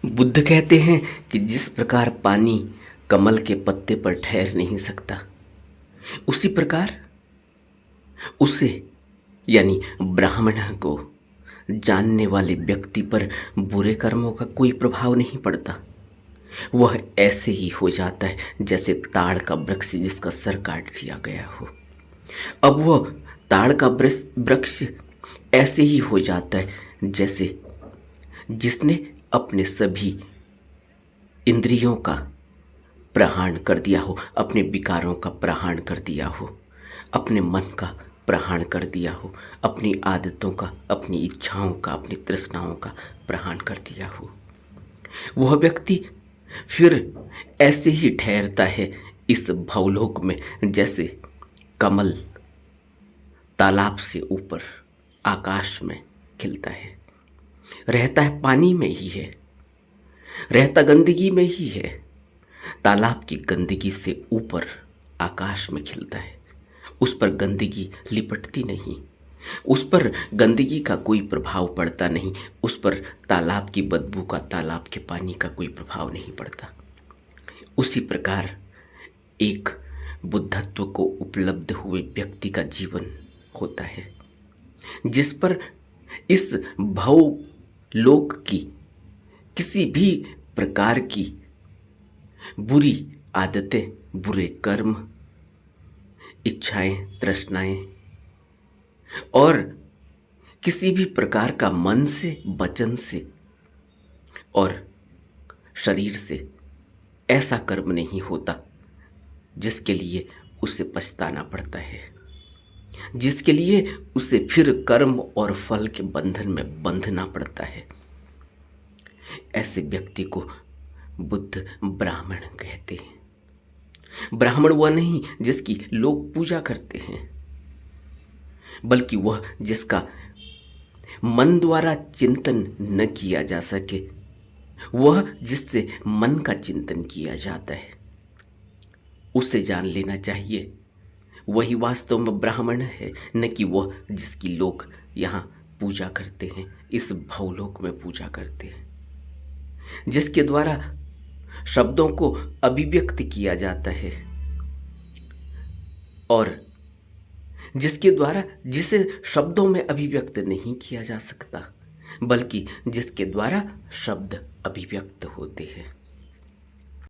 बुद्ध कहते हैं कि जिस प्रकार पानी कमल के पत्ते पर ठहर नहीं सकता, उसी प्रकार उसे यानी ब्राह्मण को जानने वाले व्यक्ति पर बुरे कर्मों का कोई प्रभाव नहीं पड़ता। वह ऐसे ही हो जाता है जैसे ताड़ का वृक्ष जिसका सर काट दिया गया हो। अब वह ताड़ का वृक्ष ऐसे ही हो जाता है जैसे जिसने अपने सभी इंद्रियों का प्रहाण कर दिया हो, अपने विकारों का प्रहाण कर दिया हो, अपने मन का प्रहाण कर दिया हो, अपनी आदतों का, अपनी इच्छाओं का, अपनी तृष्णाओं का प्रहाण कर दिया हो। वह व्यक्ति फिर ऐसे ही ठहरता है इस भवलोक में जैसे कमल तालाब से ऊपर आकाश में खिलता है। रहता है पानी में ही है, रहता गंदगी में ही है, तालाब की गंदगी से ऊपर आकाश में खिलता है। उस पर गंदगी लिपटती नहीं, उस पर गंदगी का कोई प्रभाव पड़ता नहीं, उस पर तालाब की बदबू का, तालाब के पानी का कोई प्रभाव नहीं पड़ता। उसी प्रकार एक बुद्धत्व को उपलब्ध हुए व्यक्ति का जीवन होता है, जिस पर इस भव लोक की किसी भी प्रकार की बुरी आदतें, बुरे कर्म, इच्छाएं, तृष्णाएं और किसी भी प्रकार का मन से, वचन से और शरीर से ऐसा कर्म नहीं होता जिसके लिए उसे पछताना पड़ता है, जिसके लिए उसे फिर कर्म और फल के बंधन में बंधना पड़ता है। ऐसे व्यक्ति को बुद्ध ब्राह्मण कहते हैं। ब्राह्मण वह नहीं जिसकी लोग पूजा करते हैं, बल्कि वह जिसका मन द्वारा चिंतन न किया जा सके, वह जिससे मन का चिंतन किया जाता है, उसे जान लेना चाहिए। वही वास्तव में ब्राह्मण है, न कि वह जिसकी लोग यहाँ पूजा करते हैं, इस भवलोक में पूजा करते हैं, जिसके द्वारा शब्दों को अभिव्यक्त किया जाता है और जिसके द्वारा जिसे शब्दों में अभिव्यक्त नहीं किया जा सकता, बल्कि जिसके द्वारा शब्द अभिव्यक्त होते हैं।